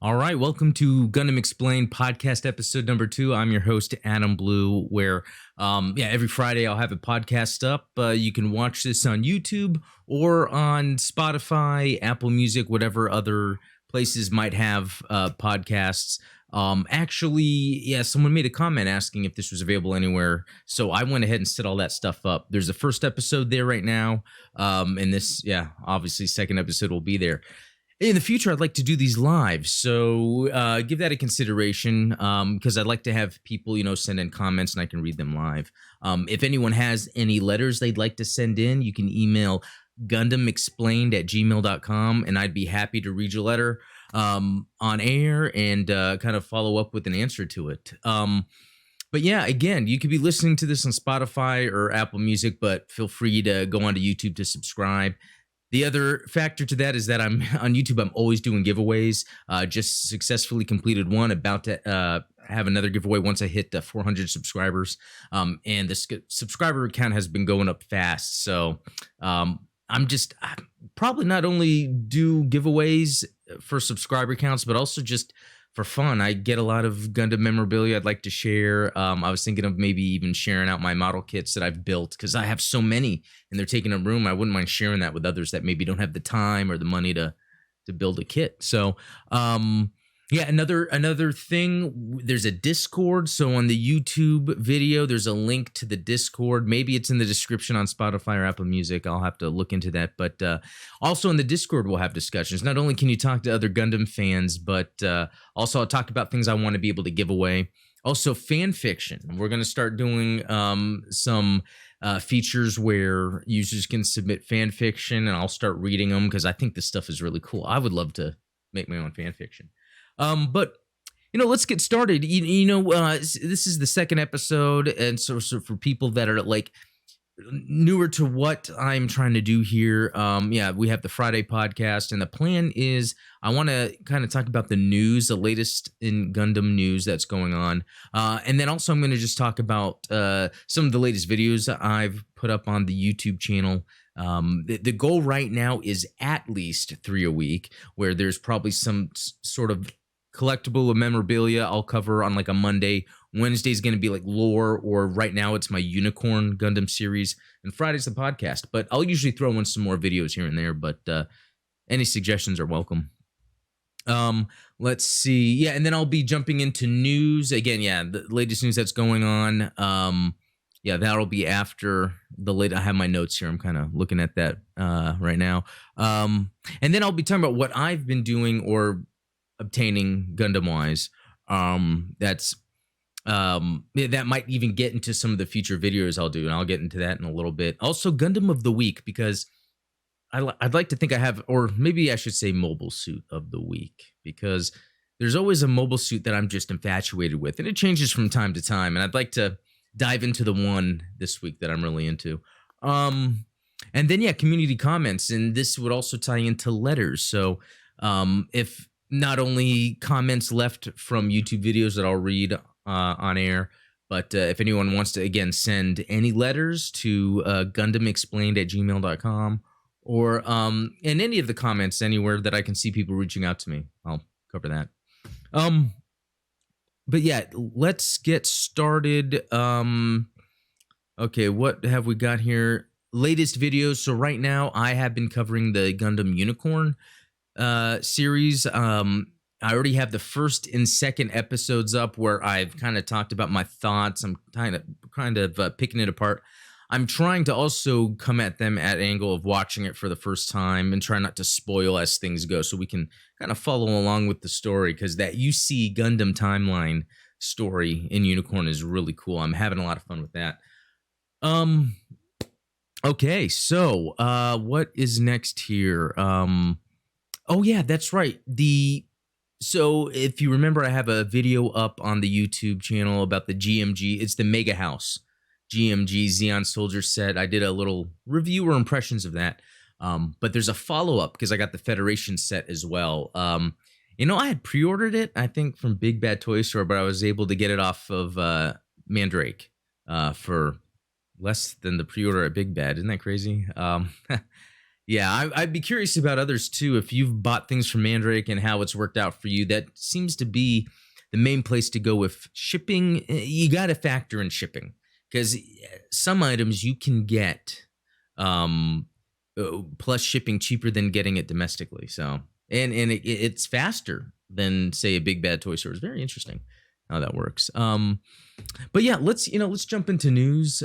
All right, welcome to Gundam Explained Podcast episode number 2. I'm your host Adam Blue. Where every Friday I'll have a podcast up. You can watch this on YouTube or on Spotify, Apple Music, whatever other places might have podcasts. Someone made a comment asking if this was available anywhere, so I went ahead and set all that stuff up. There's the first episode there right now, and this, obviously, second episode will be there. In the future, I'd like to do these live, so give that a consideration, because I'd like to have people, send in comments and I can read them live. If anyone has any letters they'd like to send in, you can email gundamexplained@gmail.com, and I'd be happy to read your letter on air and kind of follow up with an answer to it. But yeah, again, you could be listening to this on Spotify or Apple Music, but feel free to go onto YouTube to subscribe. The other factor to that is that I'm on YouTube. I'm always doing giveaways. Just successfully completed one. About to have another giveaway once I hit 400 subscribers. And the subscriber count has been going up fast. So I'm probably not only do giveaways for subscriber counts, but also just for fun. I get a lot of Gundam memorabilia I'd like to share. I was thinking of maybe even sharing out my model kits that I've built, because I have so many and they're taking up room. I wouldn't mind sharing that with others that maybe don't have the time or the money to build a kit. So another thing, there's a Discord. So on the YouTube video, there's a link to the Discord. Maybe it's in the description on Spotify or Apple Music. I'll have to look into that. But also in the Discord, we'll have discussions. Not only can you talk to other Gundam fans, but also I'll talk about things I want to be able to give away. Also, fan fiction. We're going to start doing some features where users can submit fan fiction, and I'll start reading them because I think this stuff is really cool. I would love to make my own fan fiction. But let's get started. This is the second episode, and so for people that are like newer to what I'm trying to do here, we have the Friday podcast, and the plan is I want to kind of talk about the news, the latest in Gundam news that's going on, and then also I'm going to just talk about some of the latest videos I've put up on the YouTube channel. The goal right now is at least 3 a week, where there's probably some sort of collectible or memorabilia I'll cover on like a Monday. Wednesday's going to be like lore, or right now it's my Unicorn Gundam series, and Friday's the podcast. But I'll usually throw in some more videos here and there, but any suggestions are welcome. Let's see. Yeah, and then I'll be jumping into news. Again, the latest news that's going on. That'll be after the late. I have my notes here. I'm kind of looking at that right now. And then I'll be talking about what I've been doing or obtaining Gundam-wise. That might even get into some of the future videos I'll do, and I'll get into that in a little bit. Also, Gundam of the Week, because I'd like to think I have, or maybe I should say Mobile Suit of the Week, because there's always a mobile suit that I'm just infatuated with, and it changes from time to time, and I'd like to dive into the one this week that I'm really into. And then, community comments, and this would also tie into letters. So if not only comments left from YouTube videos that I'll read on air, but if anyone wants to, again, send any letters to gundamexplained@gmail.com, or in any of the comments anywhere that I can see people reaching out to me, I'll cover that. But let's get started. Okay, what have we got here? Latest videos. So right now I have been covering the Gundam Unicorn series. I already have the first and second episodes up, where I've kind of talked about my thoughts. I'm kind of picking it apart. I'm trying to also come at them at an angle of watching it for the first time and try not to spoil as things go, so we can kind of follow along with the story, because that UC Gundam timeline story in Unicorn is really cool. I'm having a lot of fun with that. Okay, so what is next here? That's right. So if you remember, I have a video up on the YouTube channel about the GMG. It's the Mega House GMG Zeon Soldier set. I did a little review or impressions of that. But there's a follow-up, because I got the Federation set as well. I had pre-ordered it, I think, from Big Bad Toy Store, but I was able to get it off of Mandrake for less than the pre-order at Big Bad. Isn't that crazy? Yeah, I'd be curious about others too. If you've bought things from Mandrake and how it's worked out for you, that seems to be the main place to go with shipping. You got to factor in shipping because some items you can get plus shipping cheaper than getting it domestically. So it's faster than say a big bad toy store. It's very interesting how that works. But yeah, let's jump into news.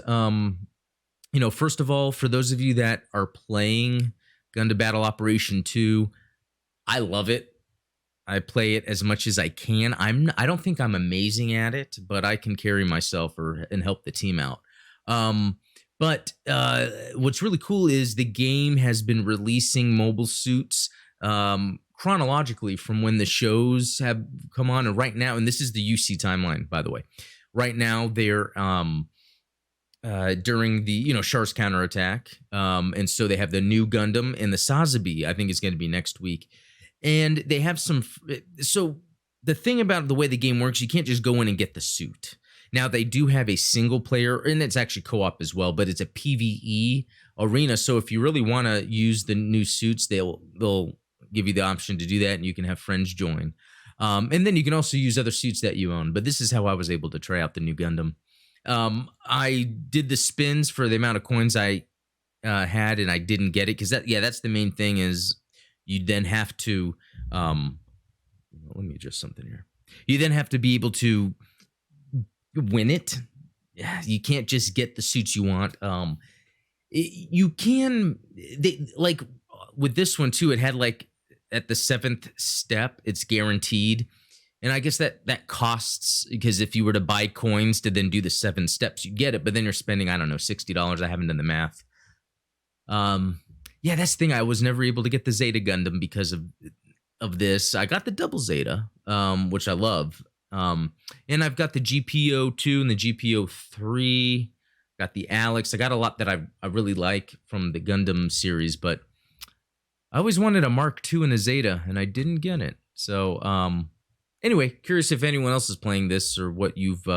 First of all, for those of you that are playing Gundam Battle Operation 2, I love it. I play it as much as I can. I don't think I'm amazing at it, but I can carry myself and help the team out. But what's really cool is the game has been releasing mobile suits chronologically from when the shows have come on. And right now, and this is the UC timeline, by the way. Right now, they're during the Char's counterattack, and so they have the new Gundam and the Sazabi. I think is going to be next week, and they have some. So the thing about the way the game works, you can't just go in and get the suit. Now they do have a single player, and it's actually co-op as well, but it's a PvE arena. So if you really want to use the new suits, they'll give you the option to do that, and you can have friends join. And then you can also use other suits that you own. But this is how I was able to try out the new Gundam. I did the spins for the amount of coins I had, and I didn't get it because that's the main thing is you then have to. Let me adjust something here. You then have to be able to win it. You can't just get the suits you want. You can with this one too. It had like at the 7th step, it's guaranteed. And I guess that costs because if you were to buy coins to then do the 7 steps, you get it. But then you're spending, I don't know, $60. I haven't done the math. Yeah, that's the thing. I was never able to get the Zeta Gundam because of this. I got the double Zeta, which I love. And I've got the GPO2 and the GPO3. Got the Alex. I got a lot that I really like from the Gundam series, but I always wanted a Mark II and a Zeta, and I didn't get it. So, anyway, curious if anyone else is playing this or what you've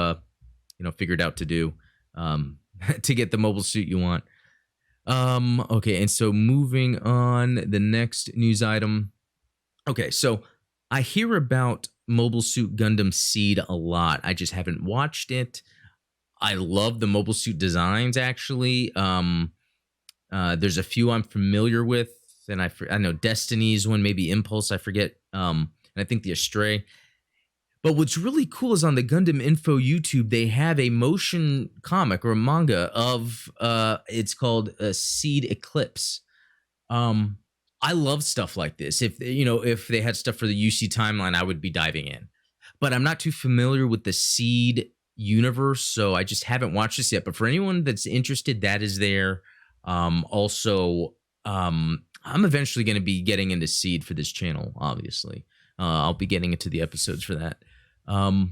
figured out to do to get the mobile suit you want. Okay, and so moving on, the next news item. Okay, so I hear about Mobile Suit Gundam Seed a lot. I just haven't watched it. I love the mobile suit designs, actually. There's a few I'm familiar with, and I know Destiny's one, maybe Impulse, I forget. And I think the Astray. But what's really cool is on the Gundam Info YouTube, they have a motion comic or a manga of it's called Seed Eclipse. I love stuff like this. If they had stuff for the UC timeline, I would be diving in. But I'm not too familiar with the Seed universe, so I just haven't watched this yet. But for anyone that's interested, that is there. Also, I'm eventually going to be getting into Seed for this channel, obviously. I'll be getting into the episodes for that. All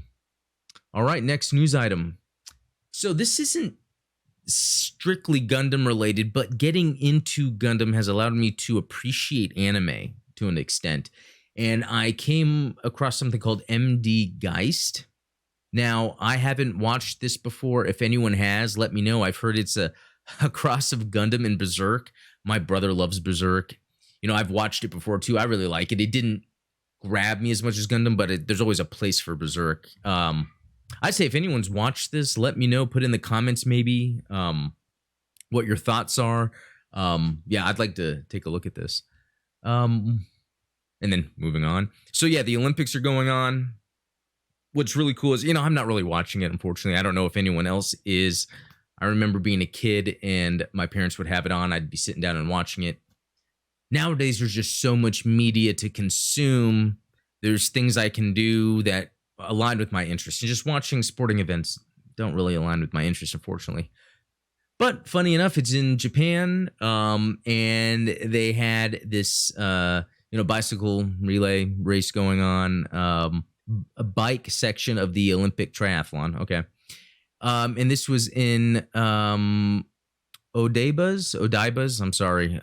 right, next news item. So this isn't strictly Gundam related, but getting into Gundam has allowed me to appreciate anime to an extent. And I came across something called MD Geist. Now, I haven't watched this before. If anyone has, let me know. I've heard it's a cross of Gundam and Berserk. My brother loves Berserk. I've watched it before too. I really like it. It didn't grab me as much as Gundam, but there's always a place for Berserk. I'd say if anyone's watched this, let me know. Put in the comments maybe what your thoughts are. Yeah, I'd like to take a look at this. And then moving on. So yeah, the Olympics are going on. What's really cool is, I'm not really watching it, unfortunately. I don't know if anyone else is. I remember being a kid and my parents would have it on. I'd be sitting down and watching it. Nowadays, there's just so much media to consume. There's things I can do that align with my interests. And just watching sporting events don't really align with my interests, unfortunately. But funny enough, it's in Japan, and they had this, bicycle relay race going on, a bike section of the Olympic triathlon. Okay. And this was in Odaiba's, I'm sorry,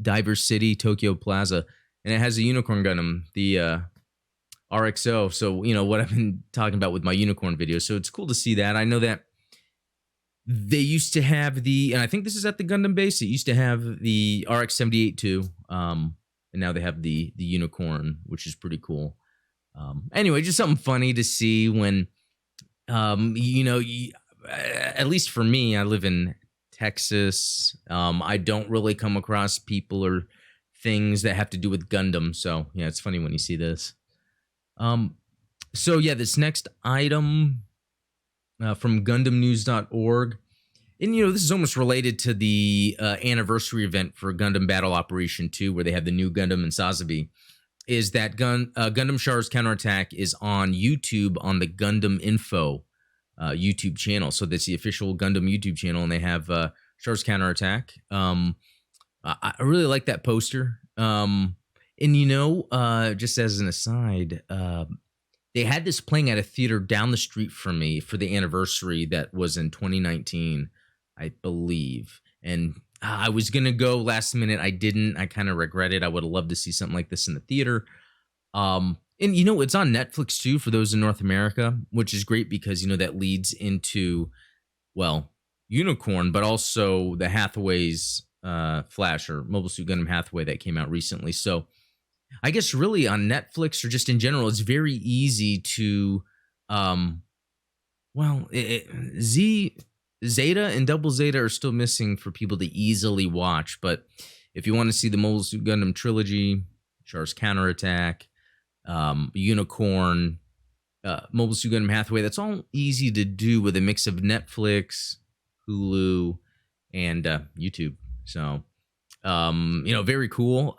Diver City, Tokyo Plaza. And it has a Unicorn Gundam, the RXO. So, what I've been talking about with my Unicorn videos. So it's cool to see that. I know that They used to have and I think this is at the Gundam base. It used to have the RX-78 too, and now they have the Unicorn, which is pretty cool. Anyway, just something funny to see when, at least for me, I live in Texas. I don't really come across people or things that have to do with Gundam. So yeah, it's funny when you see this. So yeah, this next item from GundamNews.org, and this is almost related to the anniversary event for Gundam Battle Operation 2, where they have the new Gundam and Sazabi. Is that Gundam Char's Counterattack is on YouTube on the Gundam Info YouTube channel. So that's the official Gundam YouTube channel, and they have Char's Counterattack. I really like that poster. And just as an aside, they had this playing at a theater down the street from me for the anniversary that was in 2019, I believe. And I was going to go last minute. I didn't. I kind of regret it. I would have loved to see something like this in the theater. And it's on Netflix too for those in North America, which is great because, that leads into, well, Unicorn, but also the Hathaway's Flash or Mobile Suit Gundam Hathaway that came out recently. So I guess really on Netflix or just in general, it's very easy to, Zeta and Double Zeta are still missing for people to easily watch. But if you want to see the Mobile Suit Gundam trilogy, Char's Counterattack, Unicorn, Mobile Suit Gundam Hathaway, that's all easy to do with a mix of Netflix, Hulu, and YouTube. So, very cool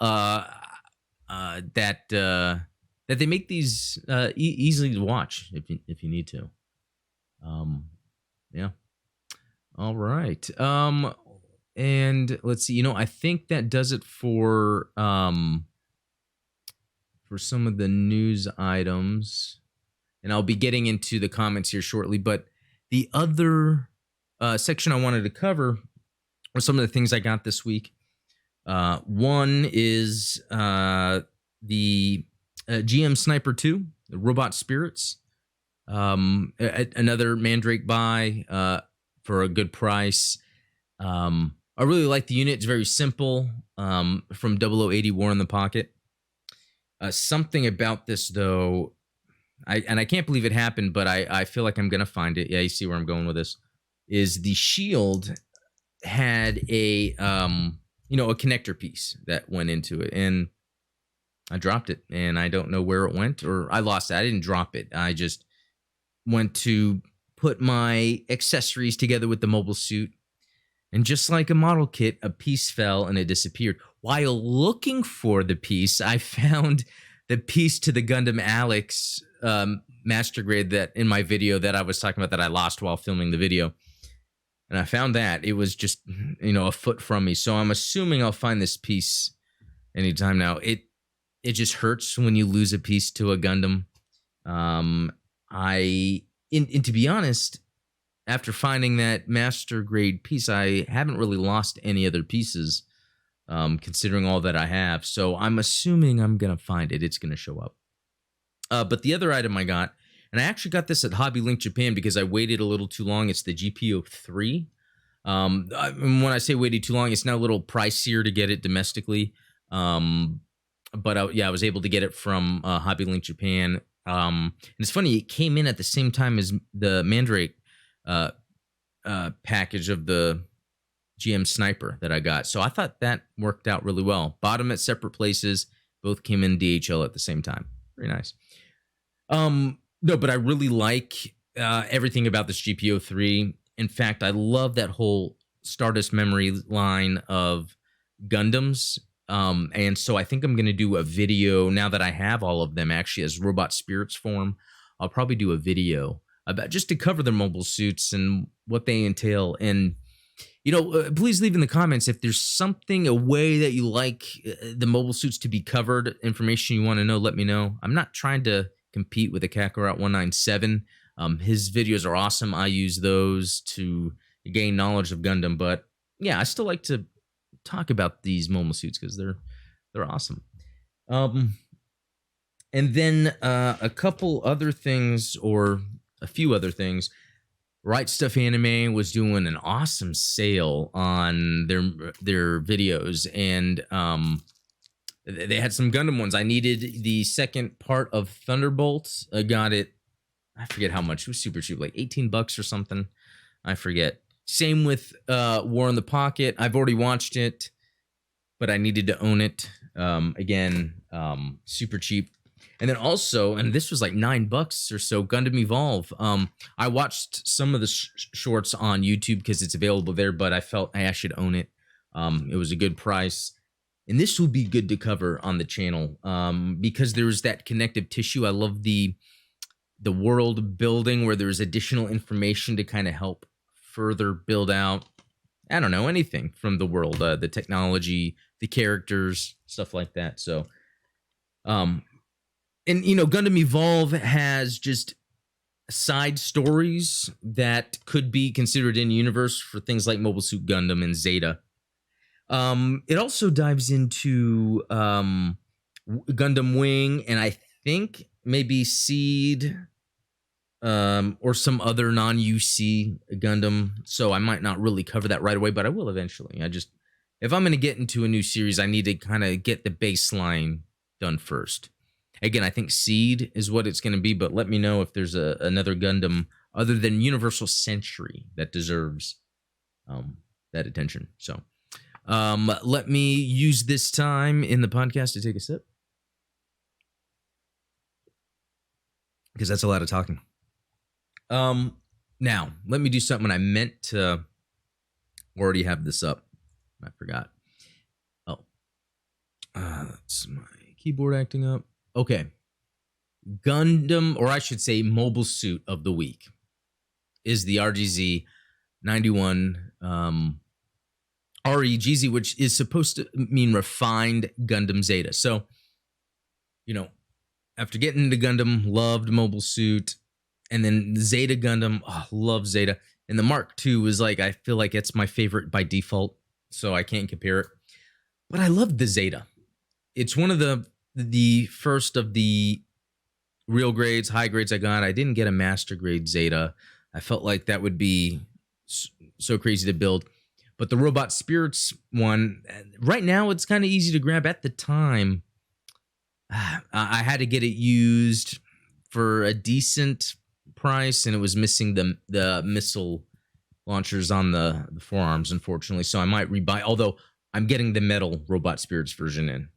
that they make these easily to watch if you need to. Yeah. All right. And let's see. I think that does it for some of the news items, and I'll be getting into the comments here shortly. But the other section I wanted to cover are some of the things I got this week. One is the GM Sniper 2, the Robot Spirits. Another Mandrake buy for a good price. I really like the unit. It's very simple. From 0080 War in the Pocket. Something about this, though, I can't believe it happened, but I feel like I'm going to find it. Yeah, you see where I'm going with this. Is the shield had a connector piece that went into it, and I dropped it, and I don't know where it went, or I lost it. I didn't drop it. I just went to put my accessories together with the mobile suit, and just like a model kit, a piece fell and it disappeared. While looking for the piece, I found the piece to the Gundam Alex Master Grade that in my video that I was talking about that I lost while filming the video. And I found that it was just, a foot from me. So I'm assuming I'll find this piece anytime now. It just hurts when you lose a piece to a Gundam. And to be honest, after finding that master grade piece, I haven't really lost any other pieces, considering all that I have. So I'm assuming I'm going to find it. It's going to show up. But the other item I got, and I actually got this at Hobby Link Japan because I waited a little too long. It's the GPO3. When I say waited too long, it's now a little pricier to get it domestically. But I was able to get it from Hobby Link Japan. And it's funny, it came in at the same time as the Mandrake package of the GM Sniper that I got. So I thought that worked out really well. Bought them at separate places. Both came in DHL at the same time. Very nice. No, but I really like everything about this GPO3. In fact, I love that whole Stardust memory line of Gundams. And so I think I'm going to do a video now that I have all of them actually as Robot Spirits form. I'll probably do a video about just to cover their mobile suits and what they entail. And, please leave in the comments if there's something, a way that you like the mobile suits to be covered, information you want to know, let me know. I'm not trying to compete with the Kakarot 197. His videos are awesome. I use those to gain knowledge of Gundam, but yeah, I still like to talk about these mobile suits because they're awesome. And then a couple other things, or a few other things. Right Stuff Anime was doing an awesome sale on their videos, and they had some Gundam ones. I needed the second part of Thunderbolts. I got it. I forget how much. It was super cheap, like $18 or something. I forget. Same with War in the Pocket. I've already watched it, but I needed to own it. Again, super cheap. And then also, and this was like $9 or so, Gundam Evolve. I watched some of the shorts on YouTube because it's available there, but I felt I should own it. It was a good price. And this will be good to cover on the channel because there's that connective tissue. I love the world building where there's additional information to kind of help further build out, I don't know, anything from the world, the technology, the characters, stuff like that. So, and Gundam Evolve has just side stories that could be considered in universe for things like Mobile Suit Gundam and Zeta. It also dives into Gundam Wing, and I think maybe Seed, or some other non-UC Gundam. So I might not really cover that right away, but I will eventually. If I'm going to get into a new series, I need to kind of get the baseline done first. Again, I think Seed is what it's going to be, but let me know if there's another Gundam other than Universal Century that deserves that attention. So let me use this time in the podcast to take a sip, because that's a lot of talking. Now, let me do something. I meant to already have this up. I forgot. Oh, that's my keyboard acting up. Okay. Gundam, or I should say Mobile Suit of the Week, is the RGZ 91 REGZ, which is supposed to mean Refined Gundam Zeta. So, after getting into Gundam, loved Mobile Suit, and then Zeta Gundam, love Zeta. And the Mark II was like, I feel like it's my favorite by default, so I can't compare it. But I loved the Zeta. It's one of the first of the real grades, high grades I got. I didn't get a master grade Zeta. I felt like that would be so crazy to build. But the Robot Spirits one, right now, it's kind of easy to grab. At the time, I had to get it used for a decent price, and it was missing the missile launchers on the forearms, unfortunately. So I might rebuy, although I'm getting the metal Robot Spirits version in.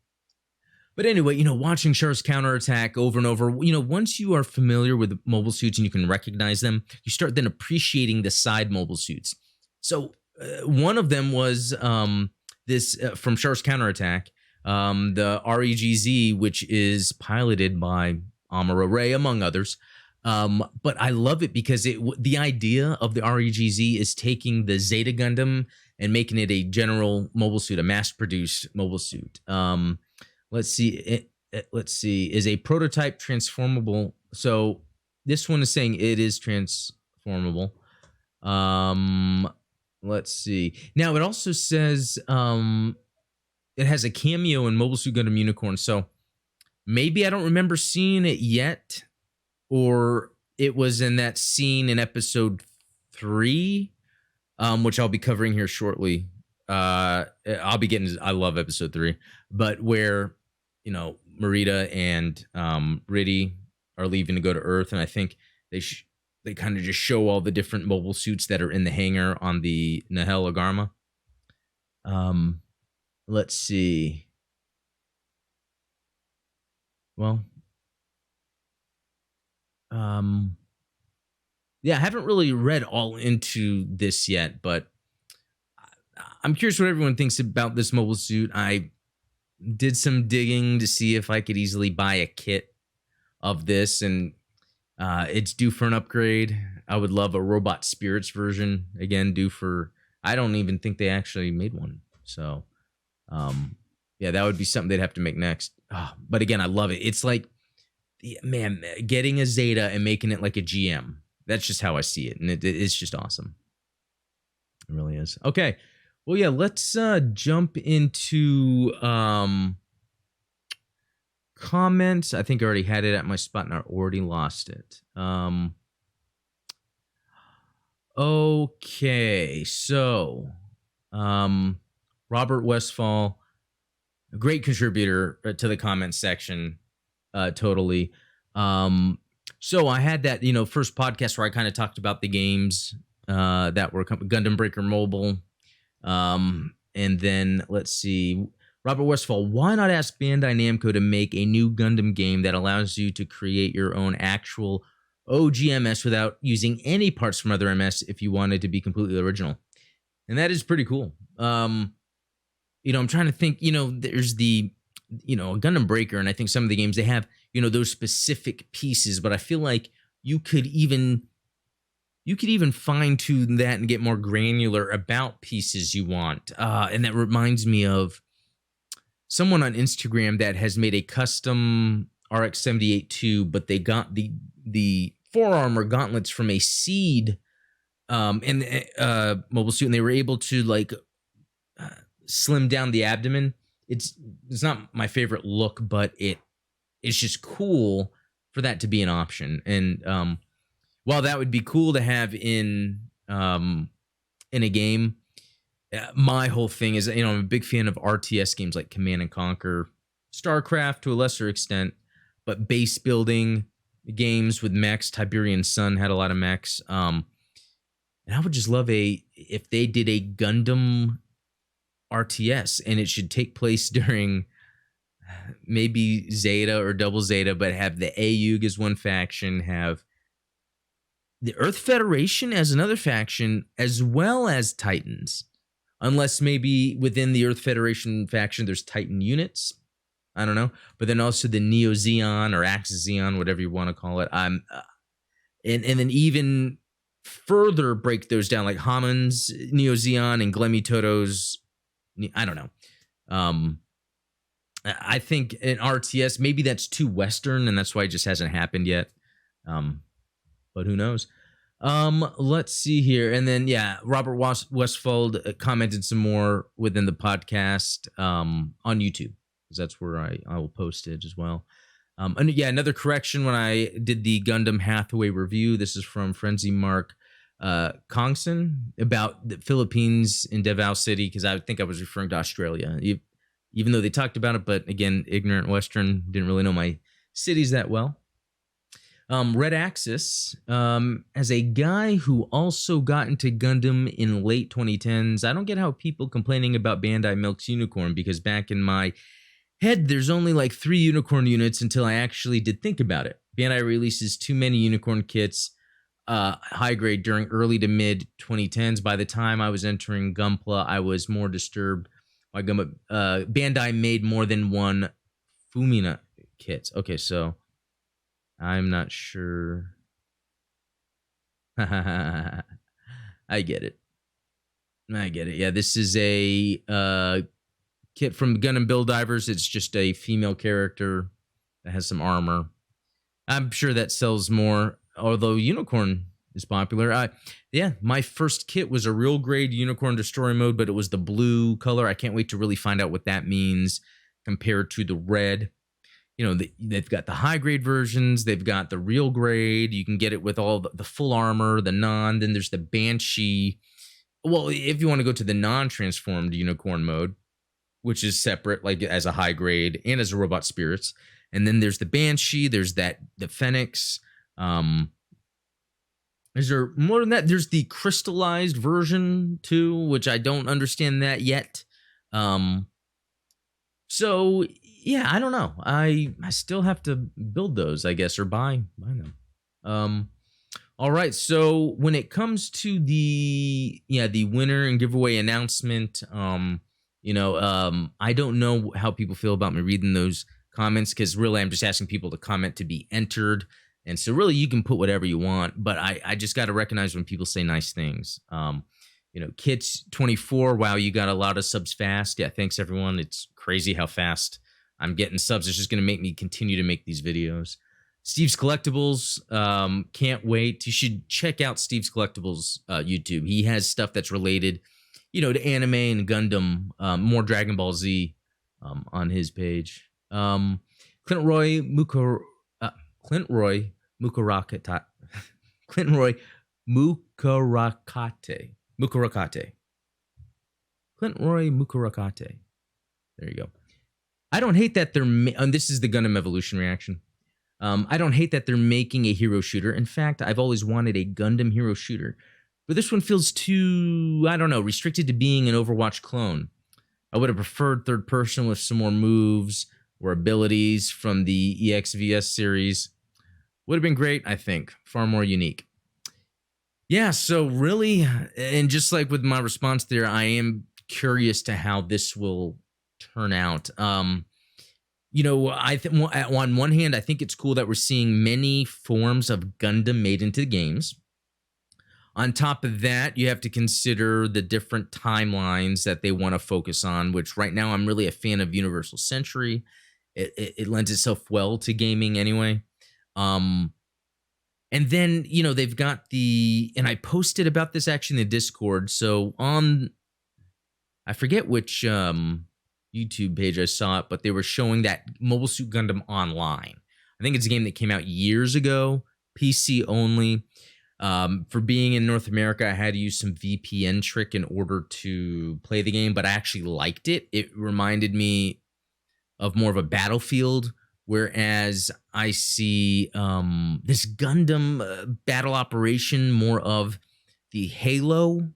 But anyway, watching Char's counterattack over and over, once you are familiar with mobile suits and you can recognize them, you start then appreciating the side mobile suits. So one of them was this from Char's counterattack, the REGZ, which is piloted by Amuro Ray, among others. But I love it because the idea of the REGZ is taking the Zeta Gundam and making it a general mobile suit, a mass-produced mobile suit. Let's see. Is a prototype transformable? So this one is saying it is transformable. Let's see. Now it also says it has a cameo in Mobile Suit Gundam Unicorn. So maybe I don't remember seeing it yet, or it was in that scene in episode 3, which I'll be covering here shortly. I love episode 3, but where, Marita and Riddy are leaving to go to Earth, and I think they kind of just show all the different mobile suits that are in the hangar on the Nahel Agarma. Let's see. Well, yeah, I haven't really read all into this yet, but I'm curious what everyone thinks about this mobile suit. I did some digging to see if I could easily buy a kit of this, and it's due for an upgrade. I would love a Robot Spirits version, again, I don't even think they actually made one. So, yeah, that would be something they'd have to make next. But again, I love it. It's like, man, getting a Zeta and making it like a GM. That's just how I see it, and it's just awesome. It really is. Okay. Well, yeah, let's jump into comments. I think I already had it at my spot and I already lost it. Okay, so Robert Westfall, a great contributor to the comments section, totally. So I had that, first podcast where I kind of talked about the games that were Gundam Breaker Mobile. And then let's see, Robert Westfall, why not ask Bandai Namco to make a new Gundam game that allows you to create your own actual OGMS without using any parts from other MS if you wanted to be completely original? And that is pretty cool. I'm trying to think, there's the, Gundam Breaker, and I think some of the games they have, those specific pieces, but I feel like you could even fine tune that and get more granular about pieces you want. And that reminds me of someone on Instagram that has made a custom RX-78-2, but they got the forearm or gauntlets from a Seed and mobile suit, and they were able to slim down the abdomen. It's not my favorite look, but it's just cool for that to be an option. And while that would be cool to have in a game, my whole thing is, I'm a big fan of RTS games like Command and Conquer, StarCraft to a lesser extent, but base building games with mechs. Tiberian Sun had a lot of mechs. And I would just love if they did a Gundam RTS, and it should take place during maybe Zeta or Double Zeta, but have the AUG as one faction, have the Earth Federation as another faction, as well as Titans. Unless maybe within the Earth Federation faction, there's Titan units. I don't know. But then also the Neo Zeon or Axis Zeon, whatever you want to call it. And then even further break those down, like Hamon's Neo Zeon and Glemmy Toto's, I don't know. I think an RTS, maybe that's too Western, and that's why it just hasn't happened yet. But who knows? Let's see here. And then, Robert Westfold commented some more within the podcast on YouTube, because that's where I will post it as well. And another correction when I did the Gundam Hathaway review. This is from Frenzy Mark Kongson about the Philippines in Davao City, because I think I was referring to Australia, even though they talked about it. But again, ignorant Western, didn't really know my cities that well. Red Axis, as a guy who also got into Gundam in late 2010s, I don't get how people complaining about Bandai milks Unicorn, because back in my head, there's only like 3 Unicorn units until I actually did think about it. Bandai releases too many Unicorn kits, high grade, during early to mid 2010s. By the time I was entering Gunpla, I was more disturbed by Bandai made more than one Fumina kits. Okay, so I'm not sure. I get it. Yeah, this is a kit from Gundam Build Divers. It's just a female character that has some armor. I'm sure that sells more, although Unicorn is popular. My first kit was a real grade Unicorn Destroy mode, but it was the blue color. I can't wait to really find out what that means compared to the red. They've got the high grade versions. They've got the real grade. You can get it with all the full armor, the non. Then there's the Banshee. Well, if you want to go to the non-transformed Unicorn mode, which is separate, like as a high grade and as a robot spirits. And then there's the Banshee. There's the Phoenix. Is there more than that? There's the crystallized version too, which I don't understand that yet. So yeah, I don't know. I still have to build those, I guess, or buy them. All right. So when it comes to the winner and giveaway announcement, I don't know how people feel about me reading those comments, because really I'm just asking people to comment to be entered. And so really you can put whatever you want, but I just got to recognize when people say nice things. Kits 24. Wow, you got a lot of subs fast. Yeah, thanks everyone. It's crazy how fast I'm getting subs. It's just going to make me continue to make these videos. Steve's Collectibles, can't wait. You should check out Steve's Collectibles YouTube. He has stuff that's related, to anime and Gundam, more Dragon Ball Z on his page. Clint Roy Mukarakata. Clint Roy Mukurakate. Mukurakate. Clint Roy Mukurakate. There you go. I don't hate that they're, and this is the Gundam Evolution reaction. I don't hate that they're making a hero shooter. In fact, I've always wanted a Gundam hero shooter. But this one feels too, I don't know, restricted to being an Overwatch clone. I would have preferred third person with some more moves or abilities from the EXVS series. Would have been great, I think. Far more unique. Yeah, so really, and just like with my response there, I am curious to how this will turn out. You know, I think on one hand, I think it's cool that we're seeing many forms of Gundam made into the games. On top of that, you have to consider the different timelines that they want to focus on, which right now I'm really a fan of Universal Century. It lends itself well to gaming anyway. And then, you know, they've got and I posted about this actually in the Discord. So I forget which YouTube page I saw it, but they were showing that Mobile Suit Gundam Online. I think it's a game that came out years ago, PC only. For being in North America, I had to use some VPN trick in order to play the game, but I actually liked it. It reminded me of more of a Battlefield, whereas I see this Gundam battle operation more of the Halo,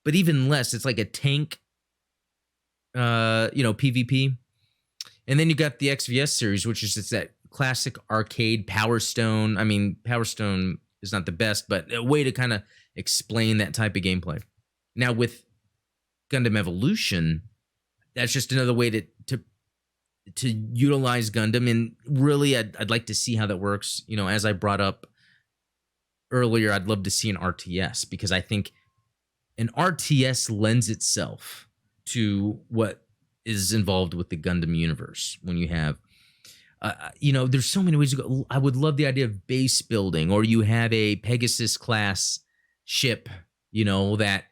but even less. It's like a tank, PvP. And then you got the XVS series, which is just that classic arcade Power Stone. I mean, Power Stone is not the best, but a way to kind of explain that type of gameplay. Now with Gundam Evolution, that's just another way to utilize Gundam, and really I'd like to see how that works. You know, as I brought up earlier, I'd love to see an RTS, because I think an RTS lends itself to what is involved with the Gundam universe. When you have there's so many ways to go. I would love the idea of base building, or you have a Pegasus class ship, that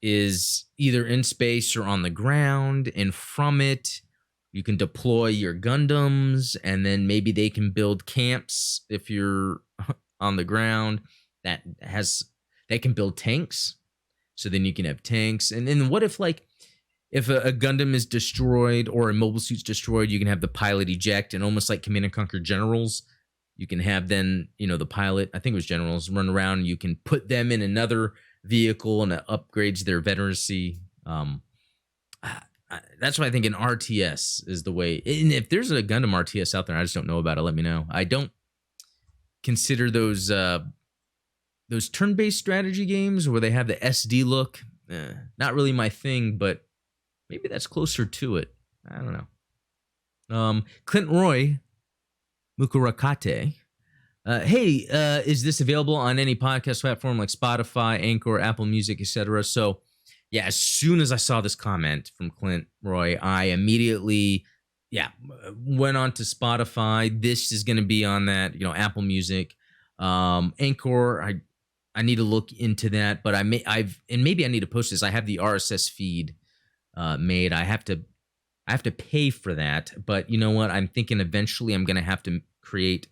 is either in space or on the ground, and from it you can deploy your Gundams, and then maybe they can build camps if you're on the ground. That can build tanks, so then you can have tanks. And then what if if a Gundam is destroyed or a mobile suit's destroyed, you can have the pilot eject, and almost like Command & Conquer Generals, you can have then, the pilot, I think it was Generals, run around, and you can put them in another vehicle, and it upgrades their veterancy. That's why I think an RTS is the way. And if there's a Gundam RTS out there, I just don't know about it, let me know. I don't consider those turn-based strategy games where they have the SD look, not really my thing, but maybe that's closer to it. I don't know. Clint Roy Mukurakate. Hey, is this available on any podcast platform like Spotify, Anchor, Apple Music, etc.? So, yeah, as soon as I saw this comment from Clint Roy, I immediately, went on to Spotify. This is going to be on that, Apple Music, Anchor. I need to look into that, but maybe I need to post this. I have the RSS feed made. I have to pay for that, but you know what? I'm thinking eventually I'm going to have to create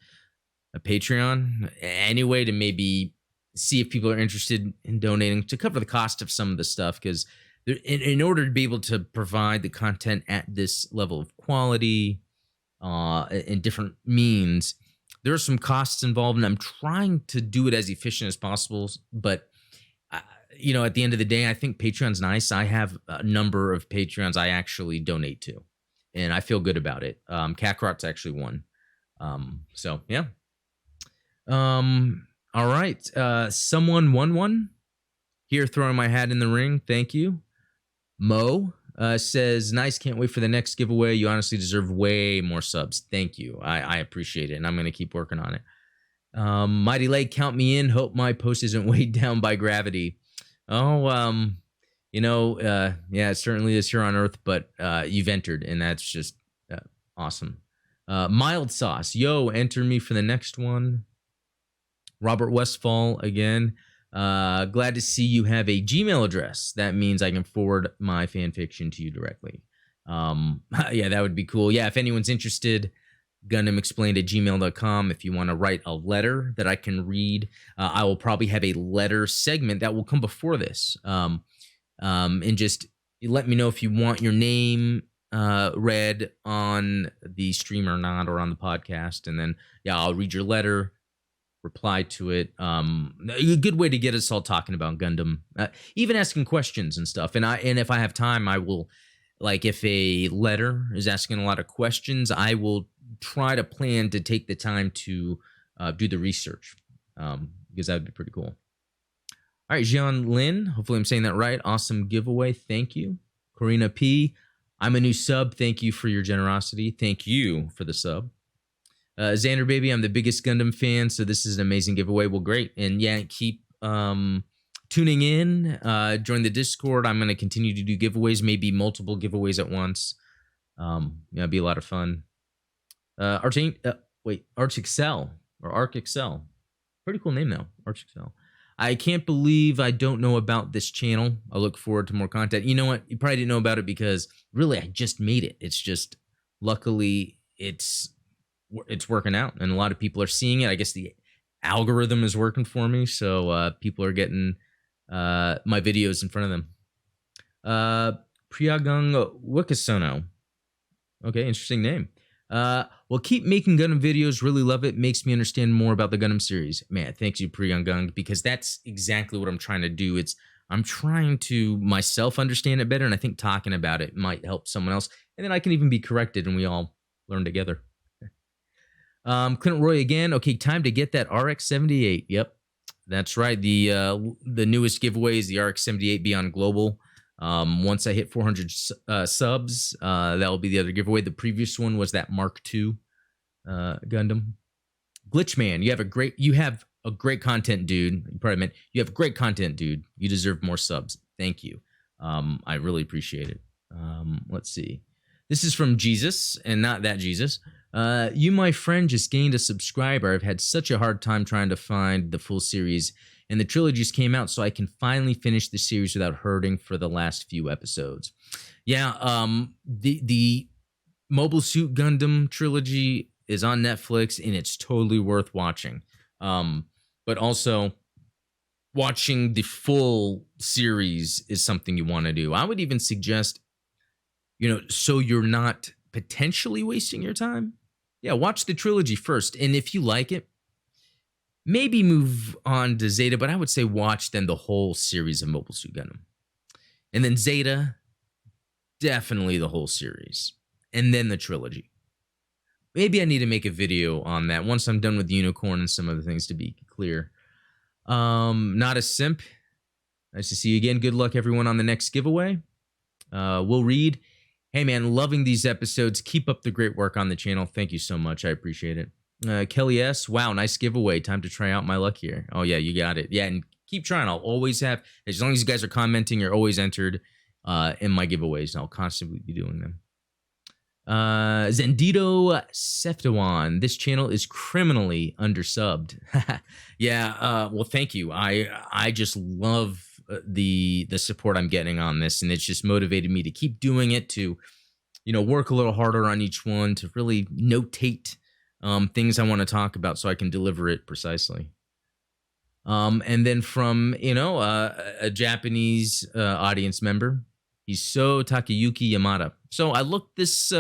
a Patreon anyway to maybe see if people are interested in donating to cover the cost of some of the stuff, because in order to be able to provide the content at this level of quality in different means, there are some costs involved, and I'm trying to do it as efficient as possible. But at the end of the day, I think Patreon's nice. I have a number of Patreons I actually donate to, and I feel good about it. Kakarot's actually one. So yeah. All right. Someone won one here, throwing my hat in the ring. Thank you. Mo says, nice. Can't wait for the next giveaway. You honestly deserve way more subs. Thank you. I appreciate it, and I'm going to keep working on it. Mighty Lake, count me in. Hope my post isn't weighed down by gravity. Oh, it certainly is here on Earth, but you've entered, and that's just awesome. Mild Sauce, yo, enter me for the next one. Robert Westfall again. Glad to see you have a Gmail address. That means I can forward my fan fiction to you directly. Yeah, that would be cool. Yeah, if anyone's interested, GundamExplained@gmail.com. If you want to write a letter that I can read, I will probably have a letter segment that will come before this. And just let me know if you want your name read on the stream or not, or on the podcast. And then, yeah, I'll read your letter, reply to it. A good way to get us all talking about Gundam, even asking questions and stuff. And if I have time, I will, like, if a letter is asking a lot of questions, I will try to plan to take the time to do the research, because that would be pretty cool. All right, Jean Lin, hopefully I'm saying that right. Awesome giveaway. Thank you. Corina P, I'm a new sub. Thank you for your generosity. Thank you for the sub. Xander Baby, I'm the biggest Gundam fan, so this is an amazing giveaway. Well, great. And yeah, keep tuning in. Join the Discord. I'm going to continue to do giveaways, maybe multiple giveaways at once. Yeah, it'd be a lot of fun. Arch Excel or Arc Excel. Pretty cool name though, Arch Excel. I can't believe I don't know about this channel. I look forward to more content. You know what? You probably didn't know about it because really I just made it. It's just, luckily it's working out and a lot of people are seeing it. I guess the algorithm is working for me. So people are getting my videos in front of them. Priyagang Wikasono. Okay, interesting name. Well, keep making Gundam videos. Really love it. Makes me understand more about the Gundam series. Man, thanks you, Priyangang, because that's exactly what I'm trying to do. I'm trying to myself understand it better, and I think talking about it might help someone else. And then I can even be corrected, and we all learn together. Clint Roy again. Okay, time to get that RX-78. Yep, that's right. The newest giveaway is the RX-78 Beyond Global. Once I hit 400 subs, that will be the other giveaway. The previous one was that Mark II Gundam. Glitchman, you have a great content, dude. You probably meant you have great content, dude. You deserve more subs. Thank you. I really appreciate it. Let's see. This is from Jesus, and not that Jesus. You, my friend, just gained a subscriber. I've had such a hard time trying to find the full series, and the trilogies came out, so I can finally finish the series without hurting for the last few episodes. Yeah, the Mobile Suit Gundam trilogy is on Netflix, and it's totally worth watching. But also, watching the full series is something you want to do. I would even suggest, so you're not potentially wasting your time, yeah, watch the trilogy first. And if you like it, maybe move on to Zeta, but I would say watch then the whole series of Mobile Suit Gundam. And then Zeta, definitely the whole series. And then the trilogy. Maybe I need to make a video on that once I'm done with Unicorn and some other things, to be clear. Not a simp. Nice to see you again. Good luck, everyone, on the next giveaway. We'll read. Hey, man, loving these episodes. Keep up the great work on the channel. Thank you so much. I appreciate it. Kelly S. Wow, nice giveaway. Time to try out my luck here. Oh, yeah, you got it. Yeah, and keep trying. I'll always have, as long as you guys are commenting, you're always entered in my giveaways, and I'll constantly be doing them. Zendito Seftawan. This channel is criminally undersubbed. Yeah, well, thank you. I just love the support I'm getting on this, and it's just motivated me to keep doing it, to work a little harder on each one, to really notate things I want to talk about so I can deliver it precisely. And then from a Japanese audience member, Hiso Takayuki Yamada. So I looked this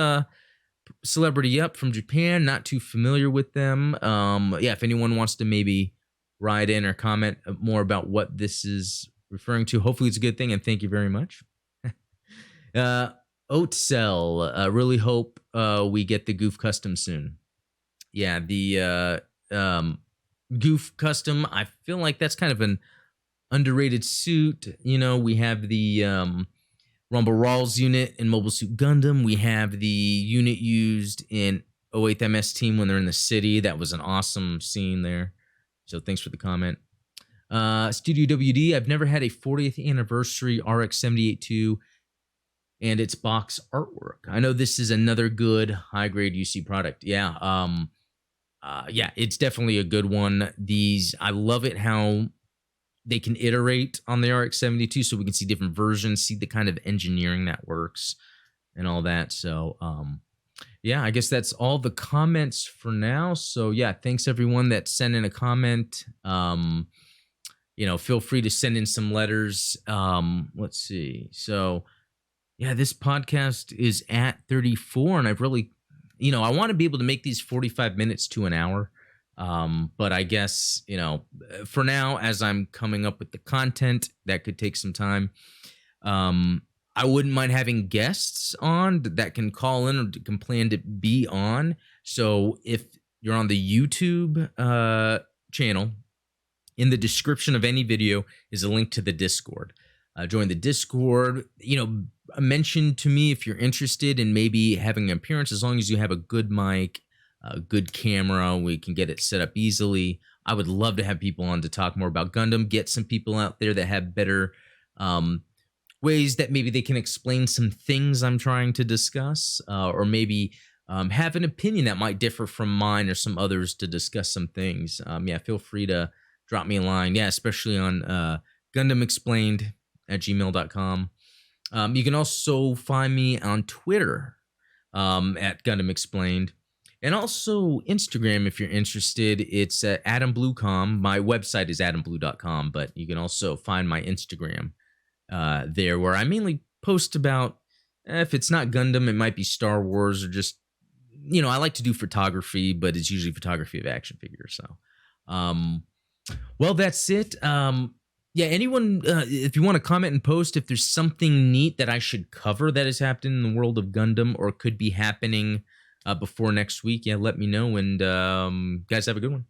celebrity up from Japan, not too familiar with them. Yeah, if anyone wants to maybe write in or comment more about what this is referring to, hopefully it's a good thing, and thank you very much. Oatcell, really hope we get the Goof Custom soon. Yeah, the Goof Custom, I feel like that's kind of an underrated suit. We have the Rumble Rawls unit in Mobile Suit Gundam. We have the unit used in 08th MS Team when they're in the city. That was an awesome scene there. So thanks for the comment. Studio WD, I've never had a 40th anniversary RX-78-2 and its box artwork. I know this is another good high-grade UC product. Yeah, yeah, it's definitely a good one. I love it how they can iterate on the RX-72, so we can see different versions, see the kind of engineering that works and all that. So Yeah, I guess that's all the comments for now. So yeah, thanks everyone that sent in a comment. Feel free to send in some letters. Let's see. So yeah, this podcast is at 34, and I've really, I want to be able to make these 45 minutes to an hour. But I guess, for now, as I'm coming up with the content, that could take some time. Um, I wouldn't mind having guests on that can call in or can plan to be on. So if you're on the YouTube channel, in the description of any video is a link to the Discord. Join the Discord. Mention to me if you're interested in maybe having an appearance, as long as you have a good mic, a good camera, we can get it set up easily. I would love to have people on to talk more about Gundam, get some people out there that have better ways that maybe they can explain some things I'm trying to discuss, or maybe have an opinion that might differ from mine or some others to discuss some things. Yeah, feel free to drop me a line. Yeah, especially on Gundam Explained at gmail.com. You can also find me on Twitter at Gundam Explained. And also Instagram if you're interested. It's AdamBlueCom. My website is adamblue.com, but you can also find my Instagram there, where I mainly post about, if it's not Gundam, it might be Star Wars, or just, I like to do photography, but it's usually photography of action figures. So, well, that's it. Yeah, anyone, if you want to comment and post if there's something neat that I should cover that has happened in the world of Gundam or could be happening before next week, yeah, let me know. And guys, have a good one.